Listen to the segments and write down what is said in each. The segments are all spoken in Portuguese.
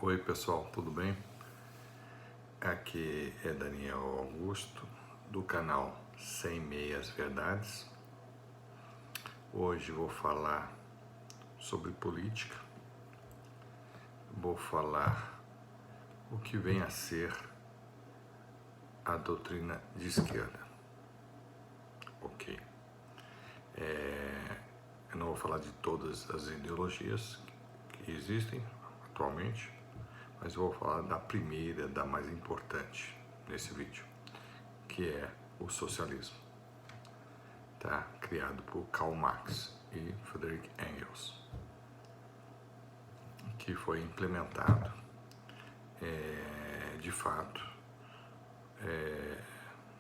Oi pessoal, tudo bem? Aqui é Daniel Augusto do canal Sem Meias Verdades. Hoje vou falar sobre política, vou falar o que vem a ser a doutrina de esquerda. Ok. Eu não vou falar de todas as ideologias que existem atualmente, mas eu vou falar da primeira, da mais importante nesse vídeo, que é o socialismo, tá? Criado por Karl Marx e Friedrich Engels, que foi implementado de fato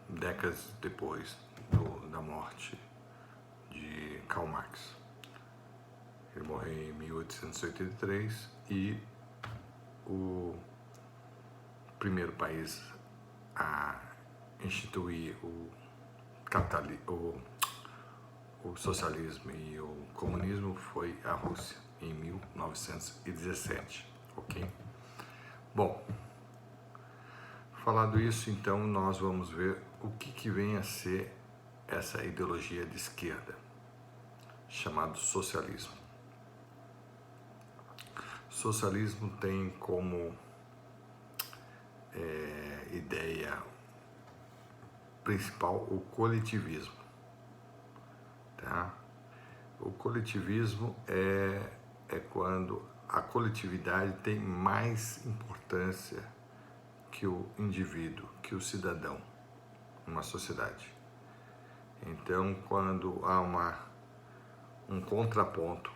décadas depois da morte de Karl Marx. Ele morreu em 1883 e o primeiro país a instituir o socialismo e o comunismo foi a Rússia, em 1917, ok? Bom, falado isso, então nós vamos ver o que vem a ser essa ideologia de esquerda, chamado socialismo. Socialismo tem como ideia principal o coletivismo, tá? O coletivismo é quando a coletividade tem mais importância que o indivíduo, que o cidadão, numa sociedade. Então, quando há um contraponto,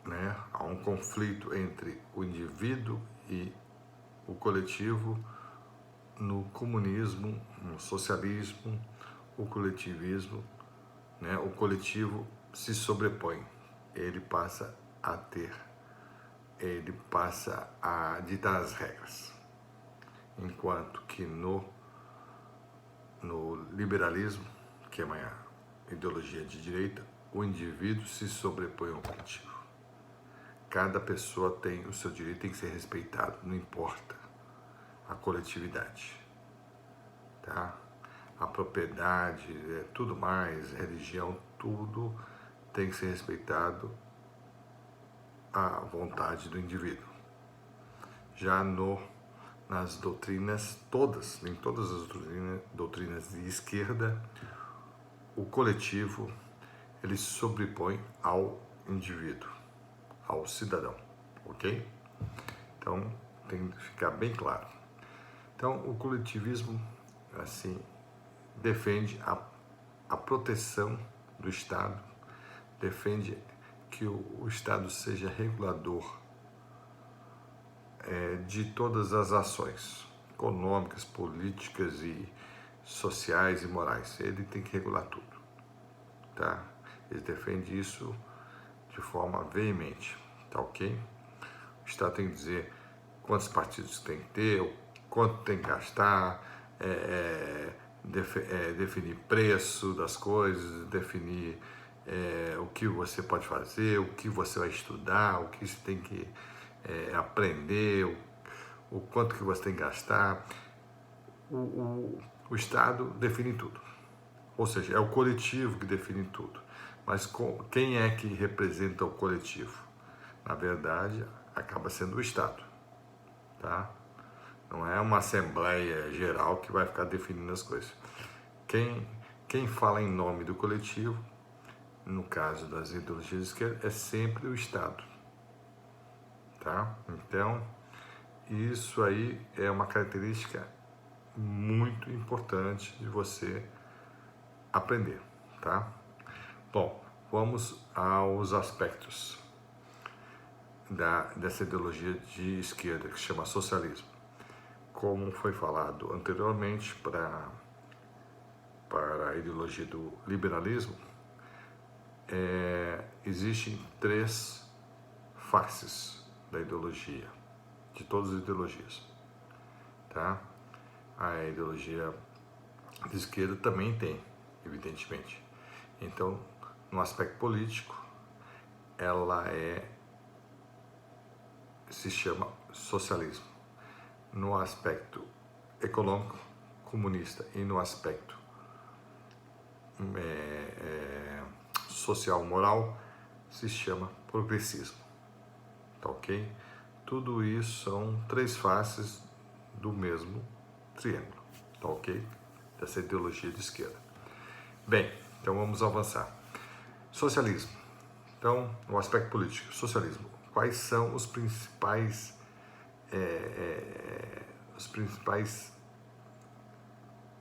né, há um conflito entre o indivíduo e o coletivo, no comunismo, no socialismo, o coletivismo, né, o coletivo se sobrepõe, ele passa a ditar as regras, enquanto que no liberalismo, que é uma ideologia de direita, o indivíduo se sobrepõe ao coletivo. Cada pessoa tem o seu direito, tem que ser respeitado, não importa a coletividade, tá? A propriedade, tudo mais, religião, tudo tem que ser respeitado à vontade do indivíduo. Já nas doutrinas todas, em todas as doutrinas de esquerda, o coletivo ele se sobrepõe ao indivíduo, ao cidadão, ok? Então tem que ficar bem claro. Então o coletivismo assim defende a proteção do Estado, defende que o Estado seja regulador de todas as ações econômicas, políticas e sociais e morais. Ele tem que regular tudo, tá? Ele defende isso de forma veemente, tá ok? O Estado tem que dizer quantos partidos tem que ter, quanto tem que gastar, definir preço das coisas, definir o que você pode fazer, o que você vai estudar, o que você tem que aprender, o quanto que você tem que gastar. O Estado define tudo, ou seja, é o coletivo que define tudo. Mas quem é que representa o coletivo? Na verdade, acaba sendo o Estado, tá? Não é uma assembleia geral que vai ficar definindo as coisas. Quem fala em nome do coletivo, no caso das ideologias de esquerda, é sempre o Estado, tá? Então, isso aí é uma característica muito importante de você aprender, tá? Bom, vamos aos aspectos dessa ideologia de esquerda que se chama socialismo. Como foi falado anteriormente, para a ideologia do liberalismo, existem três faces da ideologia, de todas as ideologias, tá? A ideologia de esquerda também tem, evidentemente. Então, no aspecto político, ela é se chama socialismo. No aspecto econômico, comunista, e no aspecto social, moral, se chama progressismo. Tá ok? Tudo isso são três faces do mesmo triângulo. Tá ok? Dessa ideologia de esquerda. Bem, então vamos avançar. Socialismo. Então, o aspecto político, socialismo. Quais são os principais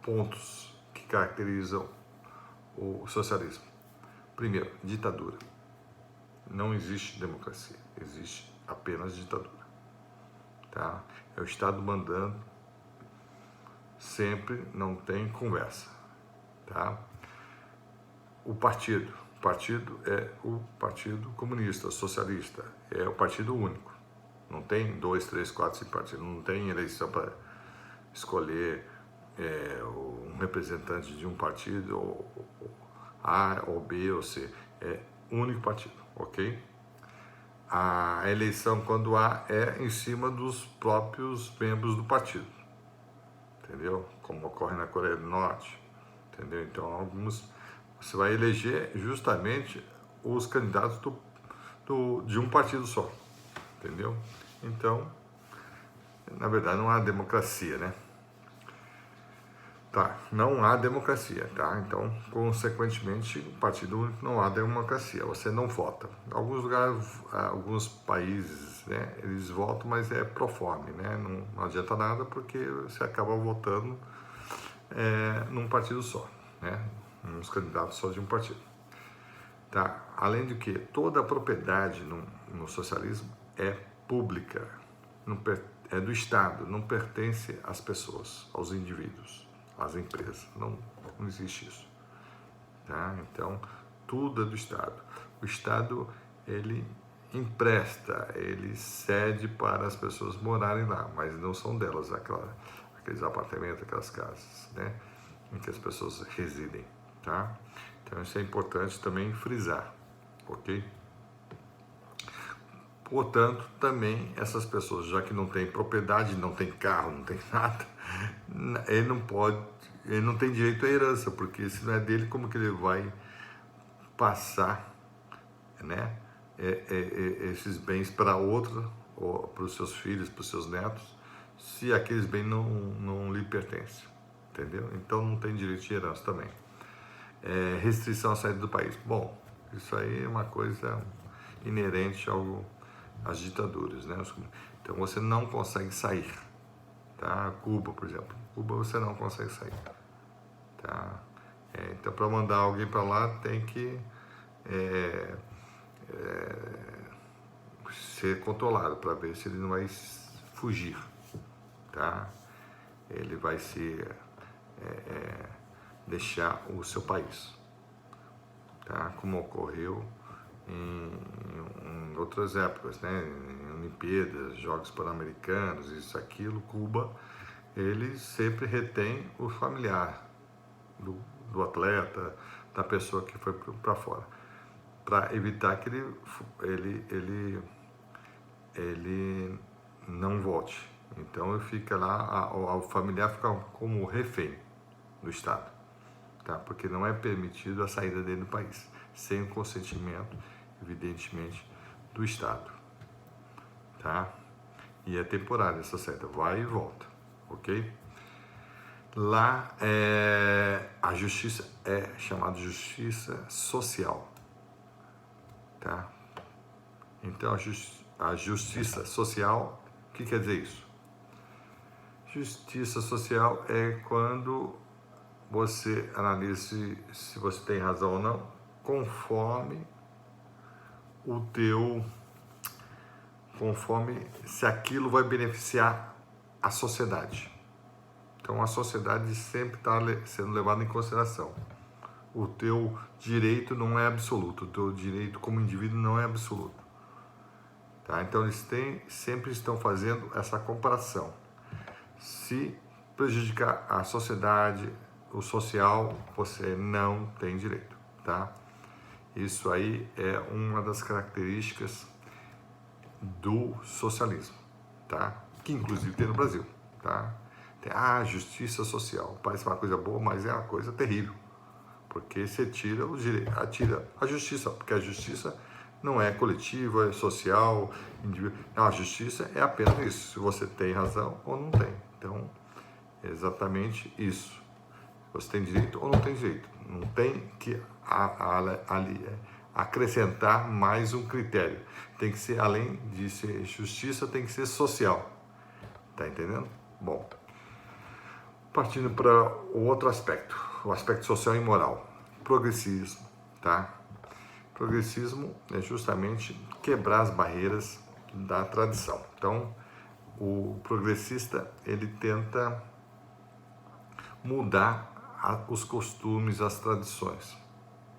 pontos que caracterizam o socialismo? Primeiro, ditadura. Não existe democracia, existe apenas ditadura. Tá? É o Estado mandando, sempre, não tem conversa. Tá? O partido é o Partido Comunista, Socialista, é o partido único. Não tem 2, 3, 4, 5 partidos, não tem eleição para escolher um representante de um partido, ou A, ou B, ou C. É único partido, ok? A eleição, quando há, é em cima dos próprios membros do partido, entendeu? Como ocorre na Coreia do Norte, entendeu? Então, você vai eleger justamente os candidatos de um partido só, entendeu? Então, na verdade, não há democracia, né? Tá, não há democracia, tá? Então, consequentemente, partido único, não há democracia, você não vota. Alguns lugares, alguns países, né, eles votam, mas é pro forma, né? Não adianta nada porque você acaba votando num partido só, né? Uns candidatos só de um partido. Tá? Além do que, toda a propriedade no socialismo é pública, é do Estado, não pertence às pessoas, aos indivíduos, às empresas. Não existe isso. Tá? Então, tudo é do Estado. O Estado, ele empresta, ele cede para as pessoas morarem lá, mas não são delas aqueles apartamentos, aquelas casas, né, em que as pessoas residem. Tá? Então, isso é importante também frisar, ok? Portanto, também essas pessoas, já que não tem propriedade, não tem carro, não tem nada, ele não tem direito à herança, porque se não é dele, como que ele vai passar, né, esses bens para outro, ou para os seus filhos, para os seus netos, se aqueles bens não lhe pertencem, entendeu? Então não tem direito de herança também. Restrição à saída do país. Bom, isso aí é uma coisa inerente às ditaduras, né? Então você não consegue sair, tá? Cuba, por exemplo. Cuba você não consegue sair, tá? Então para mandar alguém para lá tem que ser controlado para ver se ele não vai fugir, tá? Ele vai deixar o seu país, tá? Como ocorreu em outras épocas, né? Em Olimpíadas, Jogos Pan-Americanos, isso, aquilo, Cuba, ele sempre retém o familiar do atleta, da pessoa que foi para fora, para evitar que ele não volte. Então ele fica lá, o familiar fica como refém do Estado, tá? Porque não é permitido a saída dele do país, sem o consentimento, evidentemente, do Estado, tá? E é temporária essa saída, vai e volta, ok? Lá a justiça é chamada justiça social, tá? Então a justiça social, o que quer dizer isso? Justiça social é quando você analisa se você tem razão ou não, conforme se aquilo vai beneficiar a sociedade. Então a sociedade sempre está sendo levada em consideração. O teu direito não é absoluto, o teu direito como indivíduo não é absoluto. Tá? Então eles sempre estão fazendo essa comparação. Se prejudicar a sociedade, o social, você não tem direito, tá? Isso aí é uma das características do socialismo, tá? Que inclusive tem no Brasil, tá? Tem a justiça social, parece uma coisa boa, mas é uma coisa terrível, porque você tira os direitos, tira a justiça, porque a justiça não é coletiva, é social, individual. A justiça é apenas isso, se você tem razão ou não tem. Então, é exatamente isso. Você tem direito ou não tem direito. Não tem que acrescentar mais um critério. Tem que ser, além de ser justiça, tem que ser social. Tá entendendo? Bom, partindo para o outro aspecto, o aspecto social e moral. Progressismo, tá? Progressismo é justamente quebrar as barreiras da tradição. Então, o progressista, ele tenta mudar os costumes, as tradições,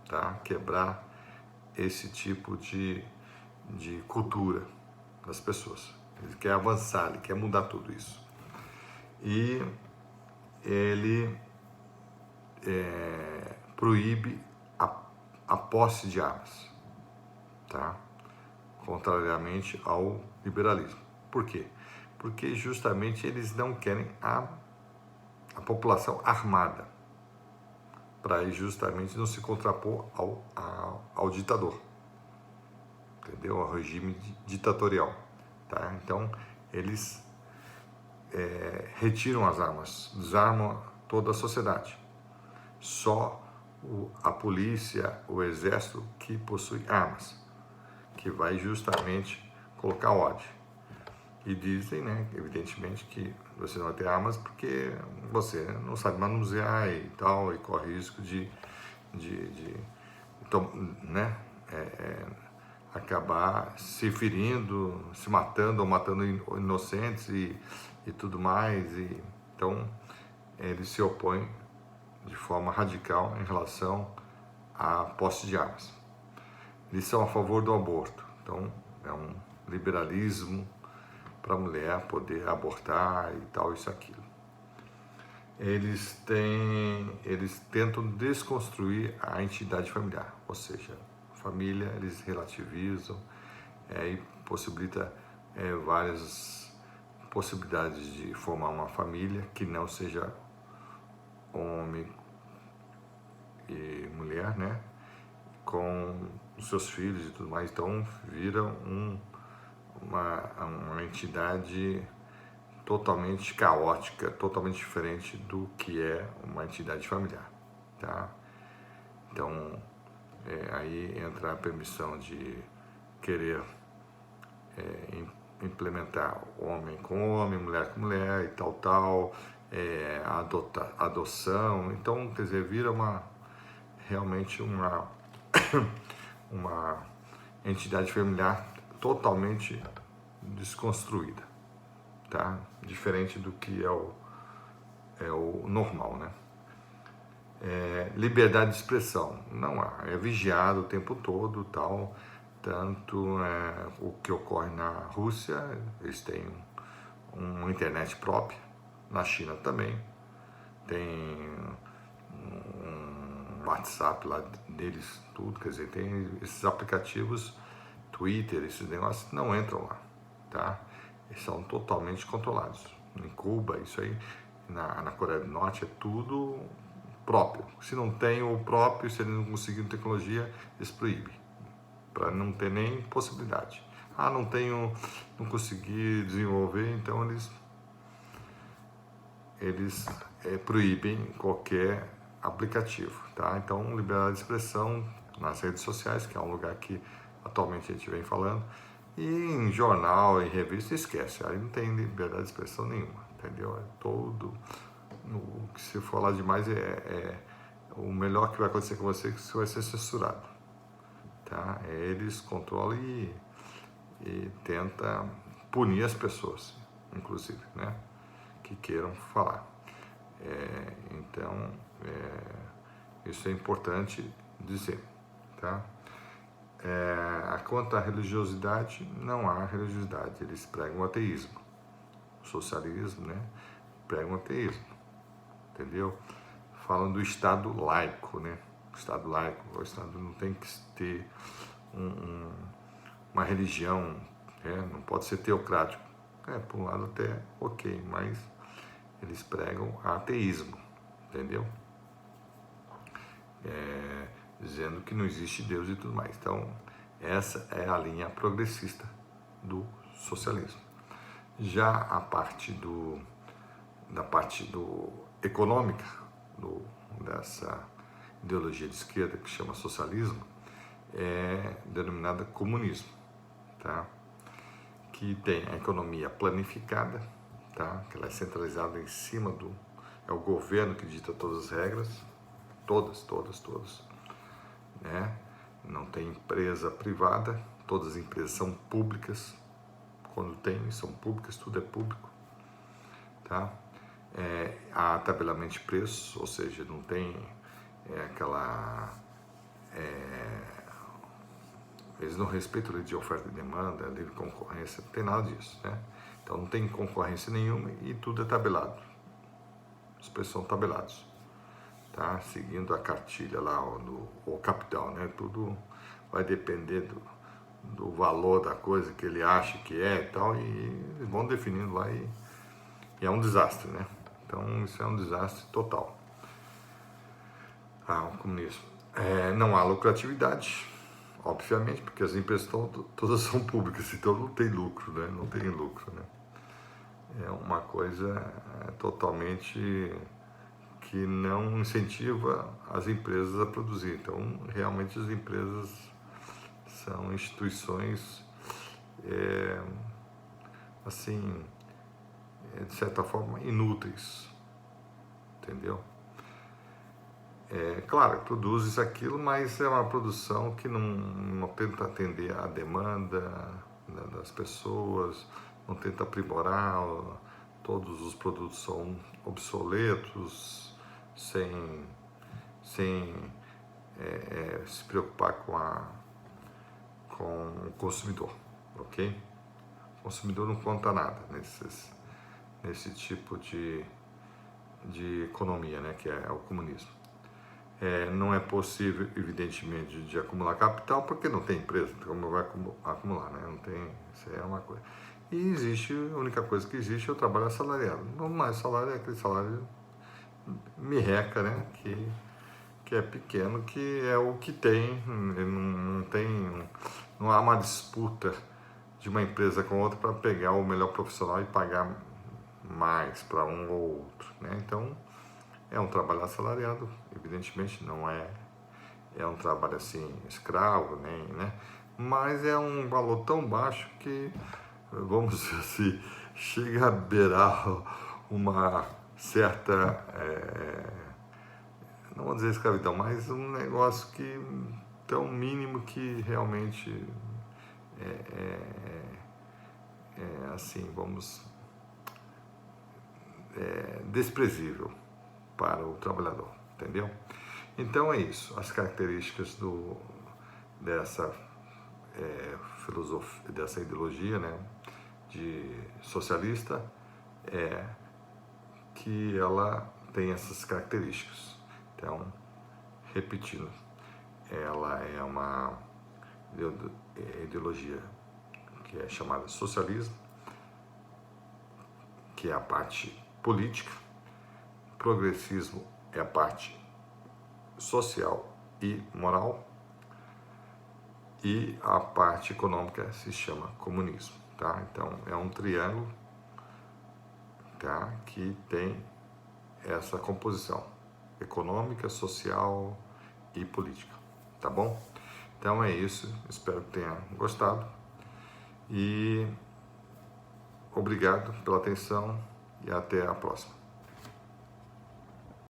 tá? Quebrar esse tipo de cultura das pessoas. Ele quer avançar, ele quer mudar tudo isso. E ele proíbe a posse de armas, tá? Contrariamente ao liberalismo. Por quê? Porque justamente eles não querem a população armada, para justamente não se contrapor ao ditador, entendeu? Ao regime ditatorial, tá? Então, eles retiram as armas, desarmam toda a sociedade. Só a polícia, o exército que possui armas, que vai justamente colocar ordem. E dizem, né, evidentemente, que você não vai ter armas porque você não sabe manusear e tal, e corre risco de né, acabar se ferindo, se matando ou matando inocentes e tudo mais. E, então, eles se opõem de forma radical em relação à posse de armas. Eles são a favor do aborto. Então, é um liberalismo para a mulher poder abortar e tal, isso, aquilo. Eles tentam desconstruir a entidade familiar, ou seja, família eles relativizam e possibilita várias possibilidades de formar uma família que não seja homem e mulher, né, com os seus filhos e tudo mais. Então vira uma entidade totalmente caótica, totalmente diferente do que é uma entidade familiar, tá? Então, aí entra a permissão de querer implementar homem com homem, mulher com mulher e tal, adoção. Então, quer dizer, vira realmente uma entidade familiar totalmente desconstruída, tá? Diferente do que é o normal, né? Liberdade de expressão, não há, é vigiado o tempo todo, tal, tanto o que ocorre na Rússia, eles têm uma internet própria, na China também, tem um WhatsApp lá deles, tudo, quer dizer, tem esses aplicativos, Twitter, esses negócios não entram lá, tá? Eles são totalmente controlados. Em Cuba, isso aí, na Coreia do Norte, é tudo próprio. Se não tem o próprio, se eles não conseguiram tecnologia, eles proíbem, para não ter nem possibilidade. Não consegui desenvolver, então eles proíbem qualquer aplicativo, tá? Então, liberdade de expressão nas redes sociais, que é um lugar que atualmente a gente vem falando, e em jornal, em revista, esquece, aí não tem liberdade de expressão nenhuma, entendeu? É todo, o que se falar demais o melhor que vai acontecer com você é que você vai ser censurado, tá? Eles controlam e tentam punir as pessoas, inclusive, né, que queiram falar. Então, isso é importante dizer, tá? Quanto à religiosidade, não há religiosidade, eles pregam o ateísmo. O socialismo, né, pregam o ateísmo, entendeu? Falam do Estado laico, né? O Estado laico, o Estado não tem que ter uma religião Não pode ser teocrático. Por um lado até ok, mas eles pregam ateísmo, entendeu? Dizendo que não existe Deus e tudo mais. Então, essa é a linha progressista do socialismo. Já a parte da parte econômica dessa ideologia de esquerda que chama socialismo é denominada comunismo, tá? Que tem a economia planificada, tá? Que ela é centralizada em cima é o governo que dita todas as regras, todas, né? Não tem empresa privada, todas as empresas são públicas, quando tem, são públicas, tudo é público, tá? Há tabelamento de preços, ou seja, não tem eles não respeitam a lei de oferta e demanda, a lei de concorrência, não tem nada disso, né? Então não tem concorrência nenhuma e tudo é tabelado, os preços são tabelados, tá? Seguindo a cartilha lá, o capital, né? Tudo vai depender do valor da coisa que ele acha que é e tal, e eles vão definindo lá e é um desastre, né? Então isso é um desastre total. O comunismo. Não há lucratividade, obviamente, porque as empresas todas são públicas, então não tem lucro, né? Não tem lucro, né? É uma coisa totalmente que não incentiva as empresas a produzir. Então, realmente, as empresas são instituições, assim, de certa forma, inúteis, entendeu? Claro, produz isso, aquilo, mas é uma produção que não tenta atender a demanda, né, das pessoas, não tenta aprimorar, todos os produtos são obsoletos, sem se preocupar com o consumidor, ok? O consumidor não conta nada nesse tipo de economia, né, que é o comunismo. Não é possível, evidentemente, de acumular capital, porque não tem empresa, como vai acumular, né? Não tem, isso é uma coisa. E existe, a única coisa que existe é o trabalho assalariado. Não mais salário, é aquele salário merreca, né? Que é pequeno, que é o que tem, não há uma disputa de uma empresa com outra para pegar o melhor profissional e pagar mais para um ou outro, né? Então, é um trabalho assalariado, evidentemente não é um trabalho assim escravo, nem, né? Mas é um valor tão baixo que, vamos dizer assim, chega a beirar uma certa, não vou dizer escravidão, mas um negócio que tão mínimo que realmente assim, desprezível para o trabalhador, entendeu? Então é isso, as características dessa filosofia, dessa ideologia, né, de socialista, é que ela tem essas características. Então, repetindo, ela é uma ideologia que é chamada socialismo, que é a parte política, progressismo é a parte social e moral, e a parte econômica se chama comunismo, tá? Então é um triângulo, tá? Que tem essa composição econômica, social e política, tá bom? Então é isso, espero que tenha gostado e obrigado pela atenção e até a próxima.